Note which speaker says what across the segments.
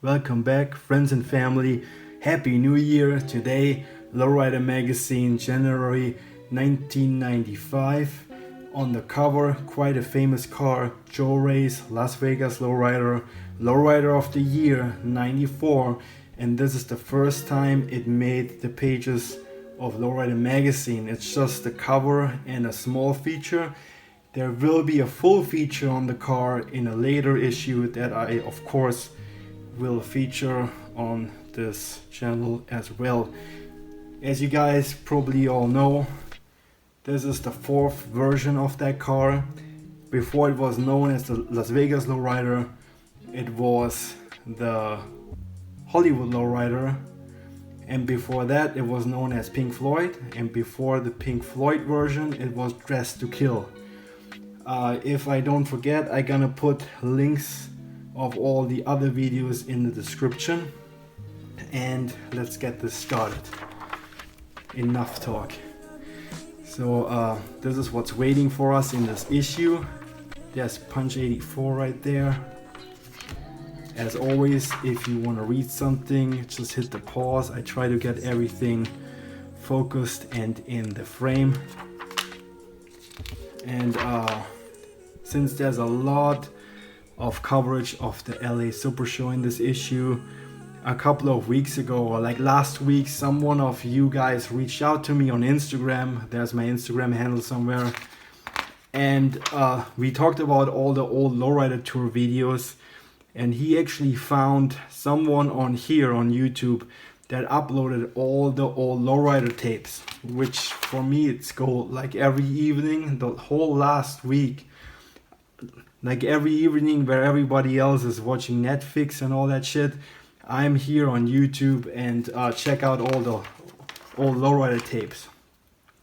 Speaker 1: welcome back friends and family. Happy New Year. Today, Lowrider magazine, January 1995. On the cover, quite a famous car, Joe Reyes, Las Vegas Lowrider, Lowrider of the Year 94, and this is the first time it made the pages of Lowrider magazine. It's just the cover and a small feature. There will be a full feature on the car in a later issue that I of course will feature on this channel as well. As you guys probably all know, this is the fourth version of that car. Before it was known as the Las Vegas Lowrider, it was the Hollywood Lowrider, and before that it was known as Pink Floyd, and before the Pink Floyd version it was Dressed to Kill. If I don't forget, I'm gonna put links of all the other videos in the description, and let's get this started. Enough talk. So this is what's waiting for us in this issue. There's Punch 84 right there. As always, if you want to read something, just hit the pause. I try to get everything focused and in the frame. And since there's a lot of coverage of the LA Super Show in this issue, a couple of weeks ago, or like last week, someone of you guys reached out to me on Instagram. There's my Instagram handle somewhere, and we talked about all the old Lowrider tour videos, and he actually found someone on here on YouTube that uploaded all the old Lowrider tapes, which for me it's gold. Like every evening, the whole last week, like every evening where everybody else is watching Netflix and all that shit, I'm here on YouTube and check out all the old Lowrider tapes.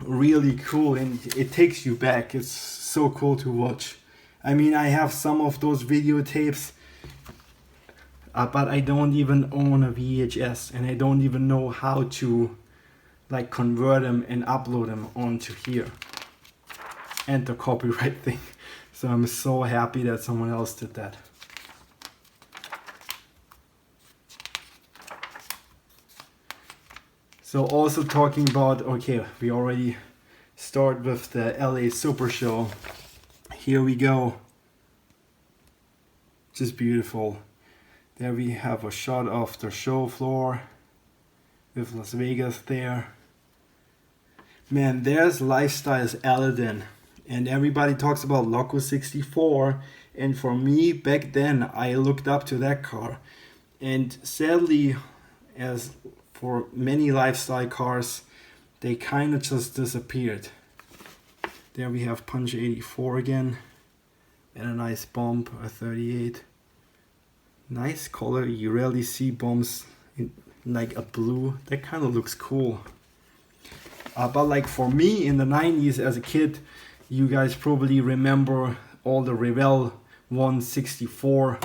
Speaker 1: Really cool, and it takes you back. It's so cool to watch. I mean, I have some of those videotapes, but I don't even own a VHS, and I don't even know how to like convert them and upload them onto here. And the copyright thing. So I'm so happy that someone else did that. So also talking about, okay, we already start with the LA Super Show. Here we go. Just beautiful. There we have a shot of the show floor with Las Vegas there. Man, there's Lifestyle's Aladdin. And everybody talks about Loco 64. And for me, back then, I looked up to that car. And sadly, as for many lifestyle cars, they kind of just disappeared. There we have Punch 84 again, and a nice bump, a 38. Nice color. You rarely see bumps in like a blue. That kind of looks cool. But like for me in the 90s as a kid, you guys probably remember all the Revell 164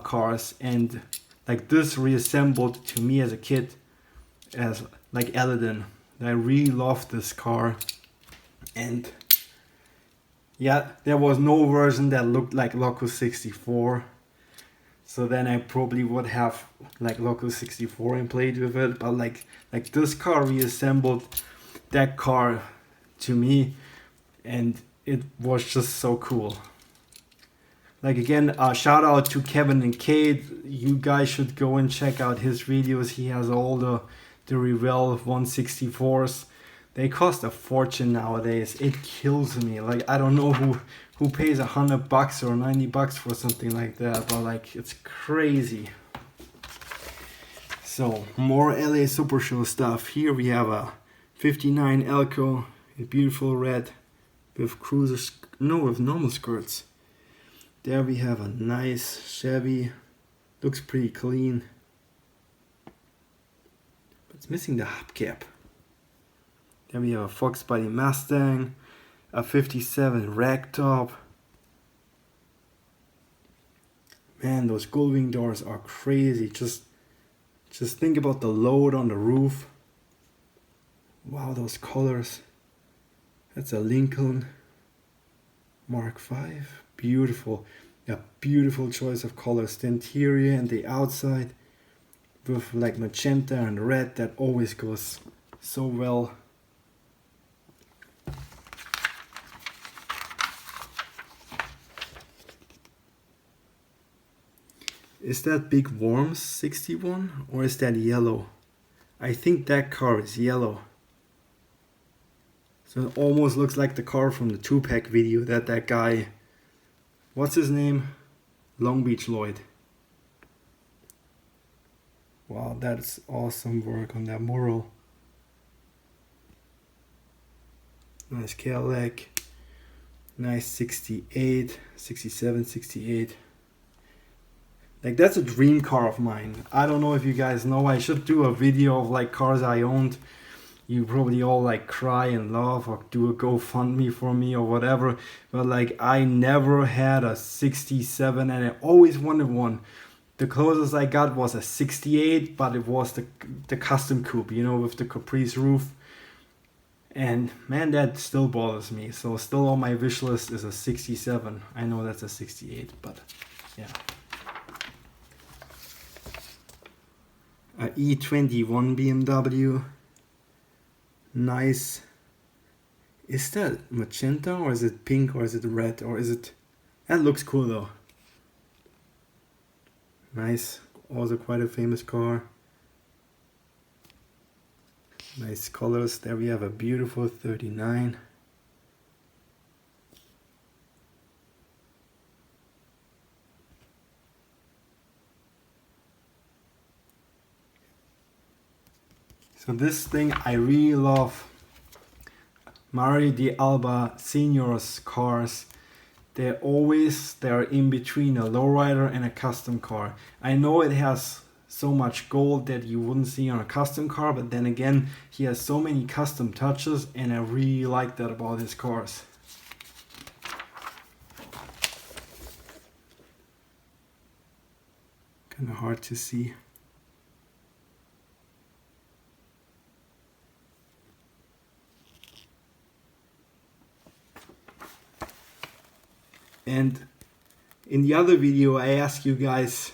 Speaker 1: cars, and like this reassembled to me as a kid as like Aladdin. I really loved this car, and yeah, there was no version that looked like Loco 64, so then I probably would have like Loco 64 and played with it. But like this car reassembled that car to me, and it was just so cool. Like again, shout out to Kevin and Kate. You guys should go and check out his videos. He has all the Revell 164s. They cost a fortune nowadays. It kills me. Like I don't know who pays $100 or $90 for something like that, but like it's crazy. So more LA Super Show stuff. Here we have a 59 Elko, a beautiful red with with normal skirts. There we have a nice Chevy, looks pretty clean, but it's missing the hubcap. Then we have a Fox Body Mustang, a 57 ragtop. Man, those gullwing doors are crazy. Just think about the load on the roof. Wow, those colors. That's a Lincoln Mark V. Beautiful. Yeah, beautiful choice of colors. The interior and the outside with like magenta and red, that always goes so well. Is that Big Worms 61 or is that yellow? I think that car is yellow. So it almost looks like the car from the 2-pack video that guy, what's his name? Long Beach Lloyd. Wow, that's awesome work on that mural. Nice Cadillac. Nice 68, 67, 68. Like, that's a dream car of mine. I don't know if you guys know, I should do a video of like cars I owned. You probably all like cry and laugh or do a GoFundMe for me or whatever. But like, I never had a 67 and I always wanted one. The closest I got was a 68, but it was the custom coupe, you know, with the Caprice roof. And man, that still bothers me. So still on my wish list is a 67. I know that's a 68, but yeah. A E21 BMW. Nice. Is that magenta or is it pink or is it red or is it... That looks cool though. Nice. Also quite a famous car. Nice colors. There we have a beautiful 39. So this thing I really love. Mari de Alba Senior's cars. They're in between a lowrider and a custom car. I know it has so much gold that you wouldn't see on a custom car, but then again, he has so many custom touches and I really like that about his cars. Kind of hard to see. And in the other video I asked you guys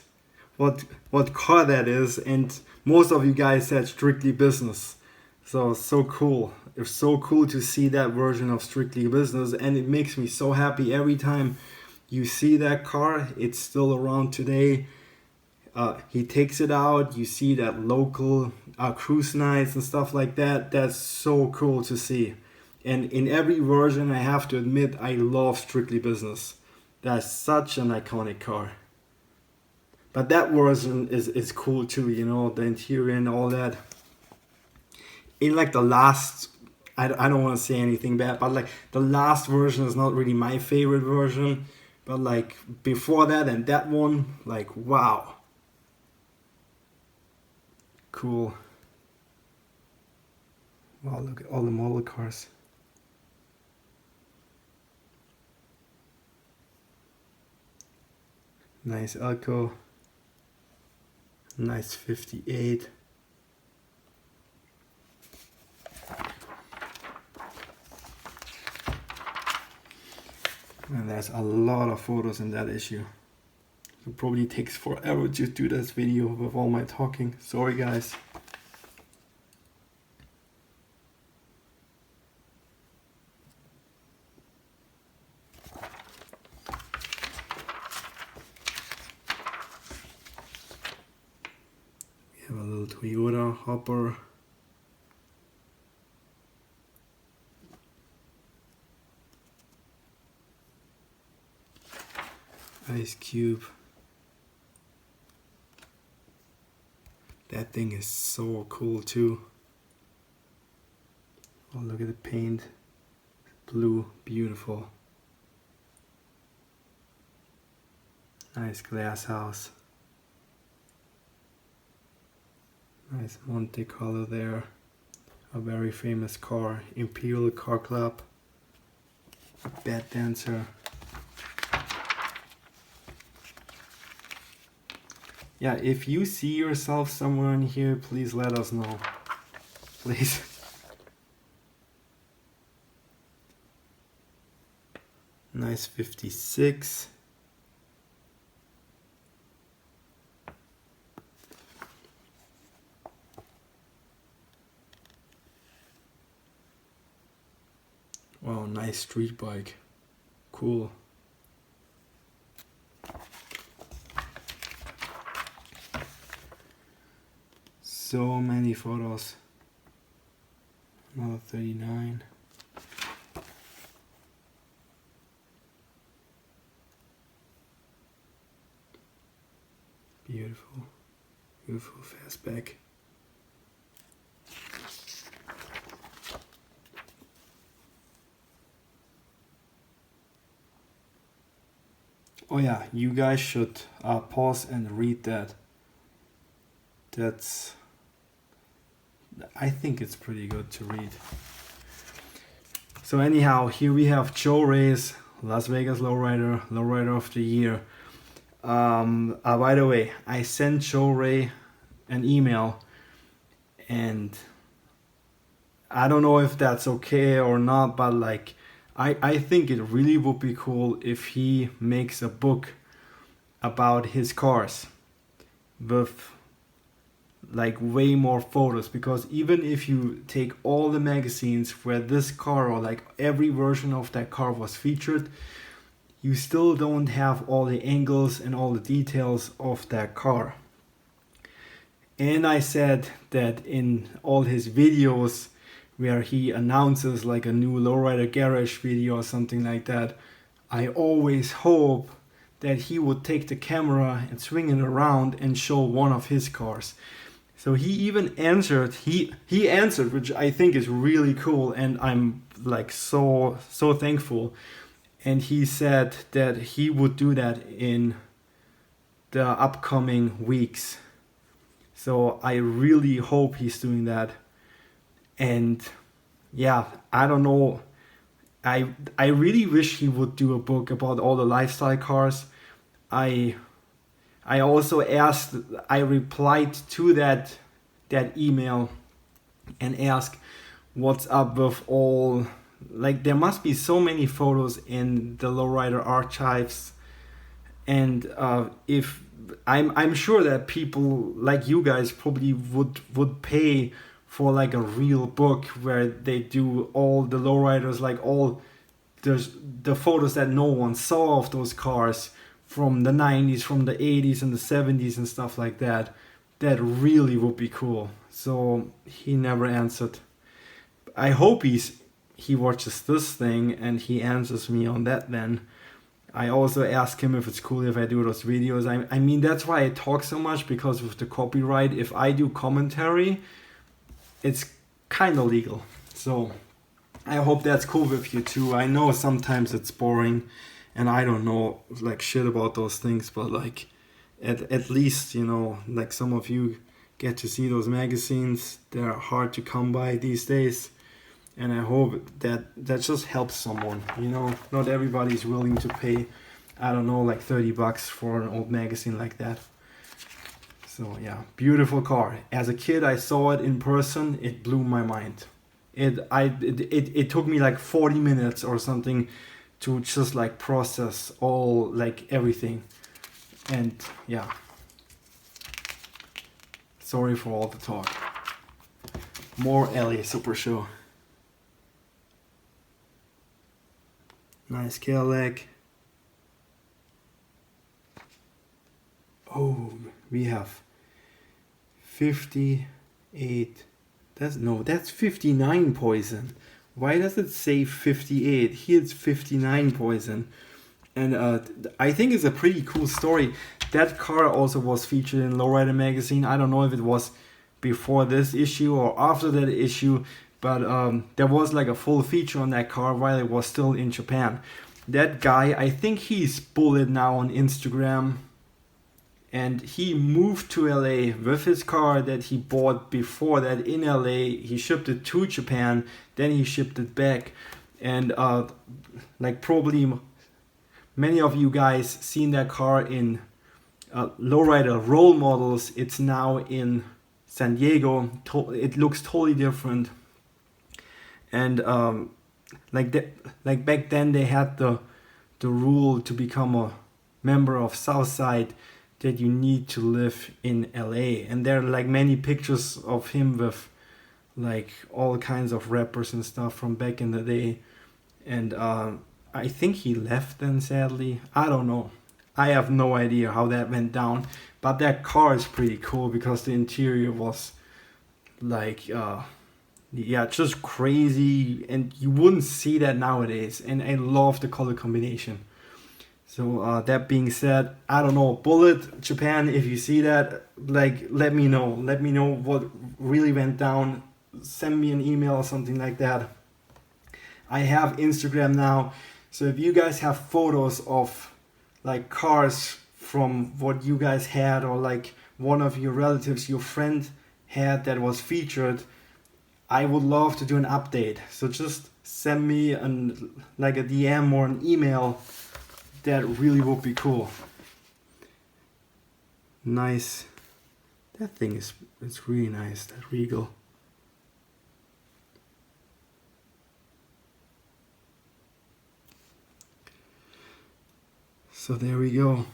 Speaker 1: what car that is, and most of you guys said Strictly Business. So cool. It's so cool to see that version of Strictly Business, and it makes me so happy every time you see that car. It's still around today. He takes it out, you see that local cruise nights and stuff like that. That's so cool to see. And in every version, I have to admit, I love Strictly Business. That's such an iconic car. But that version is cool too, you know, the interior and all that. In like the last, I don't want to say anything bad, but like the last version is not really my favorite version. But like before that and that one, like wow. Cool. Wow, look at all the model cars. Nice Elko. Nice 58. And there's a lot of photos in that issue. It probably takes forever to do this video with all my talking. Sorry guys. We have a little Toyota hopper. Ice Cube. That thing is so cool too. Oh, look at the paint. Blue, beautiful. Nice glass house. Nice Monte Carlo there. A very famous car. Imperial Car Club. A bad dancer. Yeah, if you see yourself somewhere in here, please let us know. Please. Nice 56. Oh, nice street bike. Cool. So many photos. Another 39. Beautiful. Beautiful fastback. Oh yeah, you guys should pause and read that. I think it's pretty good to read. So anyhow, here we have Joe Reyes, Las Vegas Lowrider, Lowrider of the Year. By the way, I sent Joe Ray an email, and I don't know if that's okay or not, but like I think it really would be cool if he makes a book about his cars with like way more photos, because even if you take all the magazines where this car or like every version of that car was featured, you still don't have all the angles and all the details of that car. And I said that in all his videos where he announces like a new Lowrider garage video or something like that, I always hope that he would take the camera and swing it around and show one of his cars. So he even answered, he answered, which I think is really cool, and I'm like so thankful. And he said that he would do that in the upcoming weeks. So I really hope he's doing that. And yeah, I don't know. I really wish he would do a book about all the lifestyle cars. I also asked, I replied to that email and asked what's up with all, like there must be so many photos in the Lowrider archives, and if I'm sure that people like you guys probably would pay for like a real book where they do all the lowriders, like all the photos that no one saw of those cars from the 90s, from the 80s and the 70s and stuff like that. That really would be cool. So he never answered. I hope he watches this thing and he answers me on that then. I also asked him if it's cool if I do those videos. I mean, that's why I talk so much, because with the copyright, if I do commentary, it's kind of legal. So I hope that's cool with you too. I know sometimes it's boring and I don't know like shit about those things, but like at least, you know, like some of you get to see those magazines. They're hard to come by these days. And I hope that just helps someone, you know. Not everybody's willing to pay, I don't know, like $30 for an old magazine like that. So yeah, beautiful car. As a kid, I saw it in person. It blew my mind. It took me like 40 minutes or something to just like process all, like everything. And yeah, sorry for all the talk. More LA Super Show. Nice Cadillac. Oh, we have 58. That's 59 poison. Why does it say 58? Here it's 59 poison. And I think it's a pretty cool story. That car also was featured in Lowrider magazine. I don't know if it was before this issue or after that issue, but there was like a full feature on that car while it was still in Japan. That guy, I think he's bullet now on Instagram, and he moved to LA with his car that he bought before that in LA. He shipped it to Japan, then he shipped it back, and like probably many of you guys seen that car in Lowrider Role Models. It's now in San Diego. It looks totally different. And like back then they had the rule to become a member of Southside that you need to live in LA. And there are like many pictures of him with like all kinds of rappers and stuff from back in the day. and I think he left then, sadly. I don't know. I have no idea how that went down, but that car is pretty cool because the interior was like yeah, just crazy, and you wouldn't see that nowadays, and I love the color combination. So that being said, I don't know, Bullet Japan, if you see that, like, let me know what really went down. Send me an email or something like that. I have Instagram now, so if you guys have photos of like cars from what you guys had, or like one of your relatives, your friend had that was featured, I would love to do an update. So just send me like a DM or an email. That really would be cool. Nice. That thing is, it's really nice, that Regal. So there we go.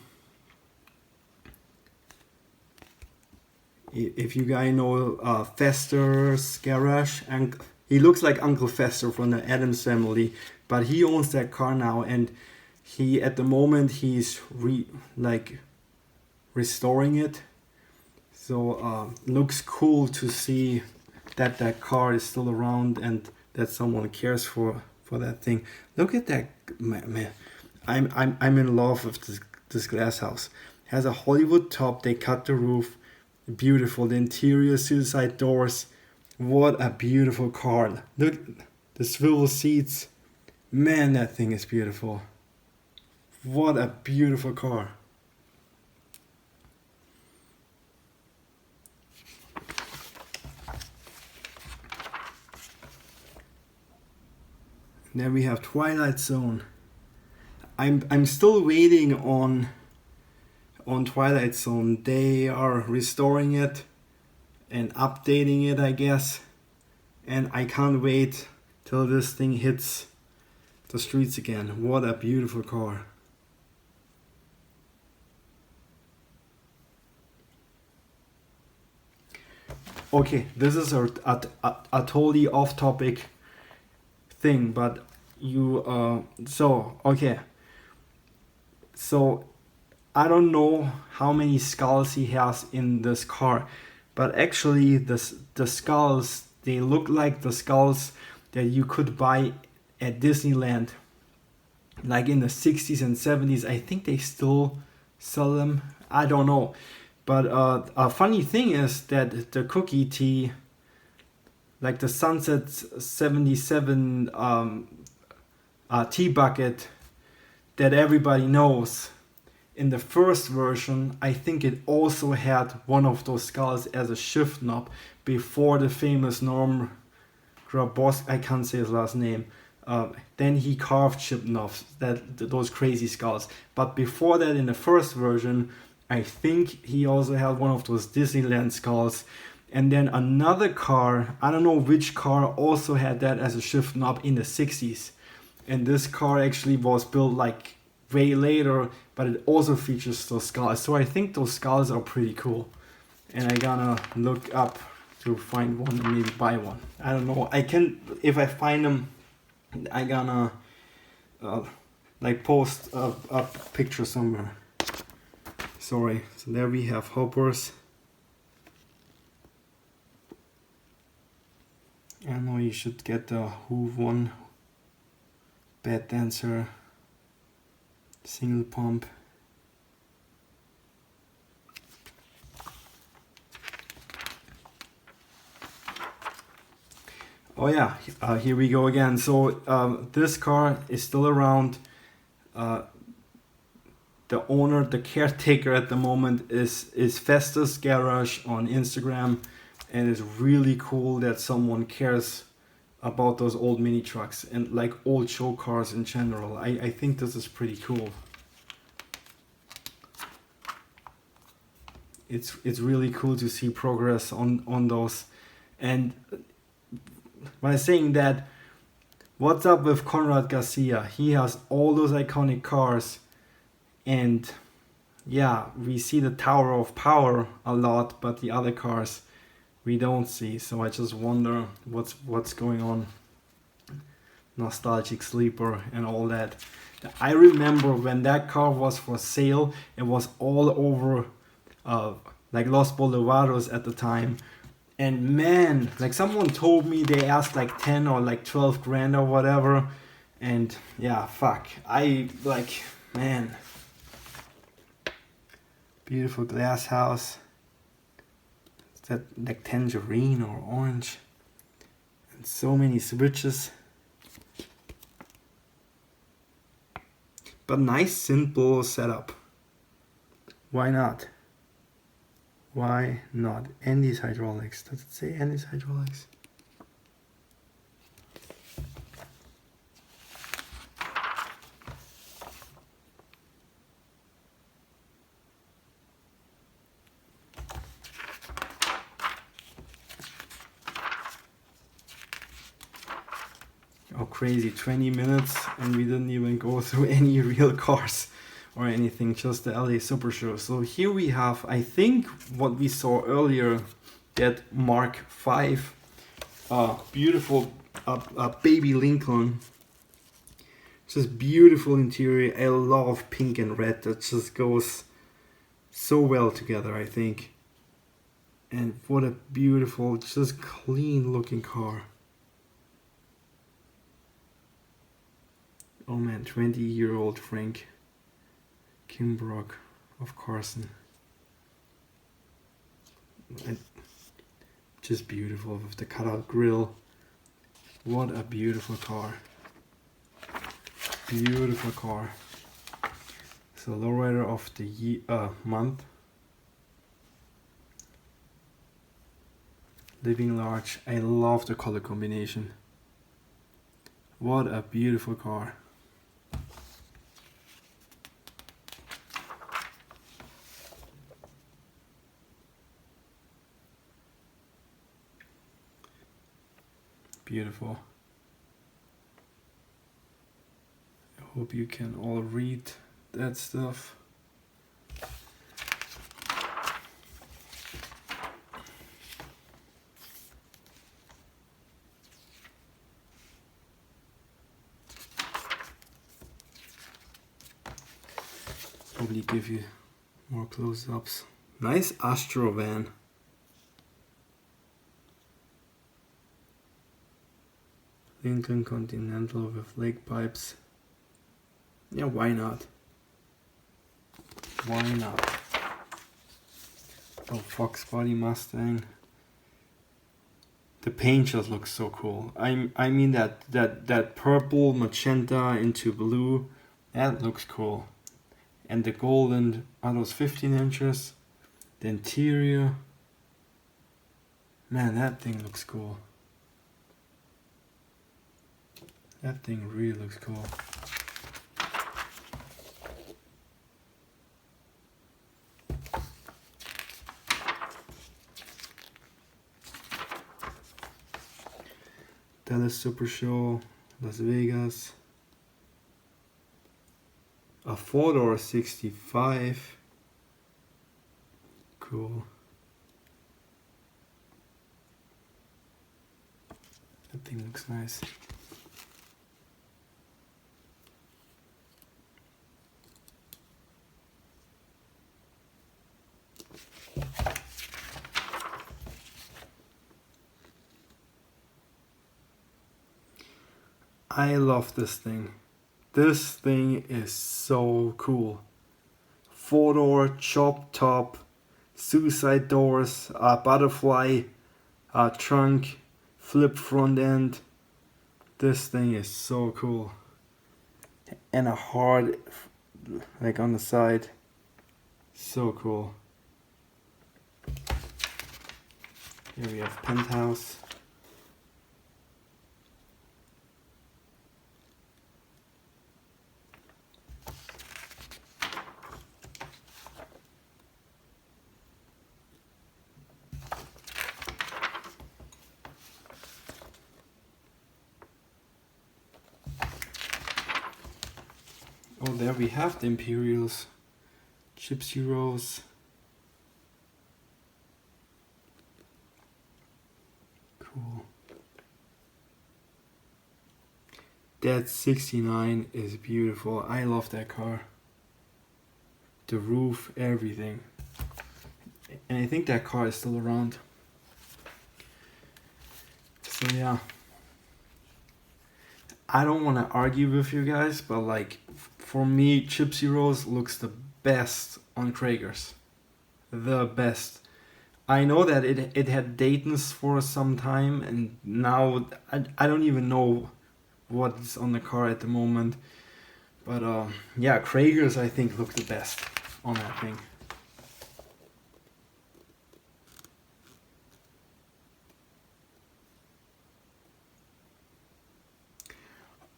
Speaker 1: If you guys know Fester's garage, and he looks like Uncle Fester from the Addams Family, but he owns that car now, and he, at the moment, he's restoring it. So looks cool to see that that car is still around and that someone cares for that thing. Look at that, man. I'm in love with this glass house. It has a Hollywood top. They cut the roof. Beautiful. The interior, suicide doors. What a beautiful car. Look, the swivel seats. Man, that thing is beautiful. What a beautiful car. And then we have Twilight Zone. I'm still waiting on Twilight Zone. They are restoring it and updating it, I guess. And I can't wait till this thing hits the streets again. What a beautiful car. Okay, this is a totally off-topic thing, but so I don't know how many skulls he has in this car, but actually the skulls, they look like the skulls that you could buy at Disneyland, like in the 60s and 70s. I think they still sell them. I don't know. But a funny thing is that the cookie tea, like the Sunset 77 tea bucket that everybody knows, in the first version, I think it also had one of those skulls as a shift knob before the famous Norm Grabowski, I can't say his last name. Then he carved shift knobs, those crazy skulls. But before that, in the first version, I think he also had one of those Disneyland skulls. And then another car, I don't know which car, also had that as a shift knob in the 60s. And this car actually was built like way later, but it also features those skulls. So I think those skulls are pretty cool. And I'm gonna look up to find one and maybe buy one. I don't know. I can, if I find them, I'm gonna like post a picture somewhere. Sorry. So there we have hoppers. I know you should get the Who one, Bad Dancer, single pump. Oh yeah, here we go again. So this car is still around. The owner, the caretaker at the moment is Festus Garage on Instagram, and it's really cool that someone cares about those old mini trucks and like old show cars in general. I think this is pretty cool. It's really cool to see progress on those. And by saying that, what's up with Conrad Garcia? He has all those iconic cars, and yeah, we see the Tower of Power a lot, but the other cars we don't see. So I just wonder what's going on. nostalgic sleeper and all that. I remember when that car was for sale, it was all over like Los Bolivaros at the time. And man, like someone told me they asked like 10 or like 12 grand or whatever. And yeah, fuck. I like, man. Beautiful glass house. Is that like tangerine or orange? And so many switches. But nice simple setup. Why not? Why not? Andy's hydraulics. Does it say Andy's hydraulics? Oh crazy, 20 minutes and we didn't even go through any real cars or anything, just the LA Super Show. So here we have, I think what we saw earlier, that Mark V, beautiful baby Lincoln. Just beautiful interior. I love pink and red, that just goes so well together, I think. And what a beautiful, just clean looking car. Oh man, 20-year-old Frank Kimbrough of Carson. And just beautiful with the cutout grille. What a beautiful car. Beautiful car. So lowrider of the year, month. Living large. I love the color combination. What a beautiful car. Beautiful. I hope you can all read that stuff. Probably give you more close-ups. Nice Astro van. Lincoln Continental with lake pipes. Yeah, why not? Why not? Oh, Fox Body Mustang. The paint just looks so cool. I mean that purple magenta into blue, that looks cool. And the golden, are those 15 inches? The interior. Man, that thing looks cool. That thing really looks cool. Dallas Super Show, Las Vegas. A 4-door 65. Cool. That thing looks nice. I love this thing. This thing is so cool. 4-door chop top, suicide doors, butterfly trunk, flip front end. This thing is so cool. And a hard, like on the side. So cool. Here we have penthouse. Oh, there we have the Imperials. Gypsy Rose. Cool. that 69 is beautiful. I love that car. The roof, everything. And I think that car is still around. So yeah. I don't want to argue with you guys, but like for me, Gypsy Rose looks the best on Kragers. The best. I know that it had Dayton's for some time, and now I don't even know what's on the car at the moment. But yeah, Kragers I think look the best on that thing.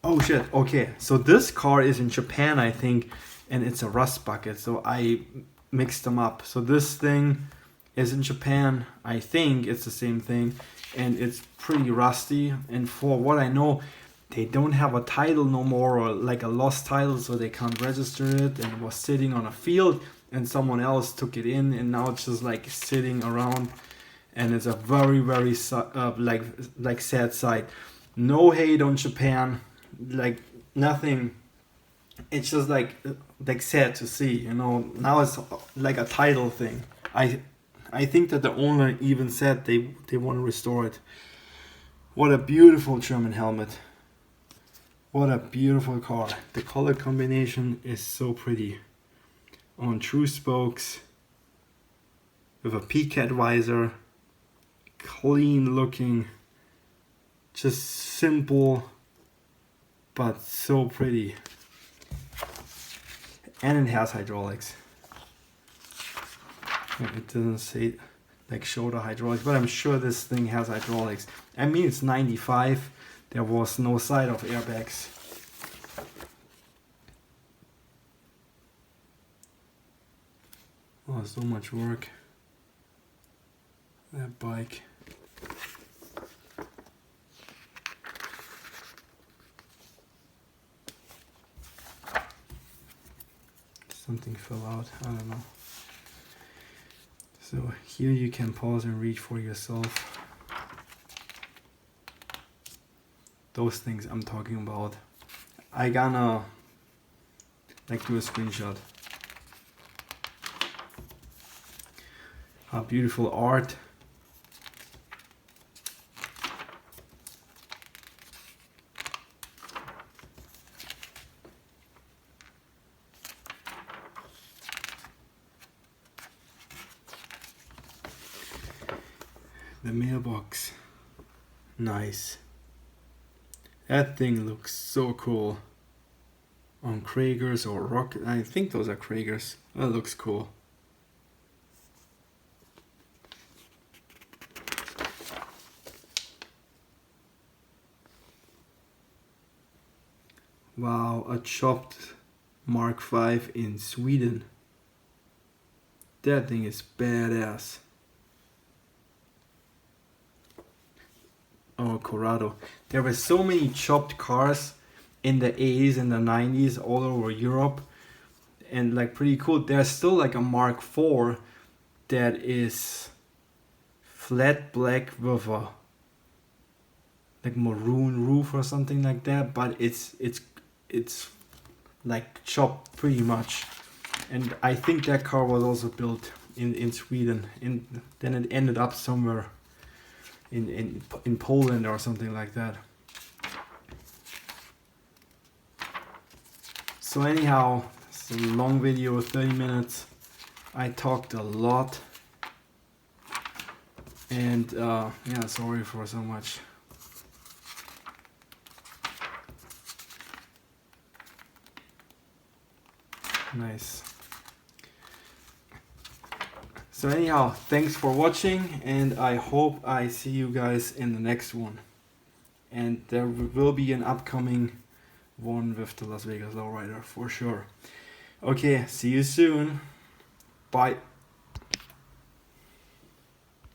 Speaker 1: Oh shit, okay, so this car is in Japan I think, and it's a rust bucket, so I mixed them up. So this thing is in Japan, I think it's the same thing, and it's pretty rusty, and for what I know, they don't have a title no more, or like a lost title, so they can't register it, and it was sitting on a field, and someone else took it in, and now it's just like sitting around, and it's a very, very like sad sight. No hate on Japan, like nothing. It's just like sad to see, you know. Now it's like a title thing. I think that the owner even said they want to restore it. What a beautiful German helmet. What a beautiful car. The color combination is so pretty. On true spokes, with a PCAT visor, clean looking, just simple, but so pretty. And it has hydraulics. It doesn't say, like, show the hydraulics, but I'm sure this thing has hydraulics. I mean, it's 95. There was no side of airbags. Oh, so much work. That bike. Something fell out, I don't know. So here you can pause and read for yourself. Those things I'm talking about. I gonna like do a screenshot. How beautiful art. The mailbox. Nice. That thing looks so cool. On Kragers or Rocket. I think those are Kragers. That looks cool. Wow, a chopped Mark V in Sweden. That thing is badass. Oh, Corrado. There were so many chopped cars in the 80s and the 90s all over Europe, and like pretty cool. There's still like a Mark IV that is flat black with a like maroon roof or something like that, but it's like chopped pretty much. And I think that car was also built in Sweden, and then it ended up somewhere in Poland or something like that. So anyhow, it's a long video, 30 minutes. I talked a lot, and yeah, sorry for so much. Nice. So anyhow, thanks for watching, and I hope I see you guys in the next one. And there will be an upcoming one with the Las Vegas Lowrider for sure. Okay, see you soon. Bye.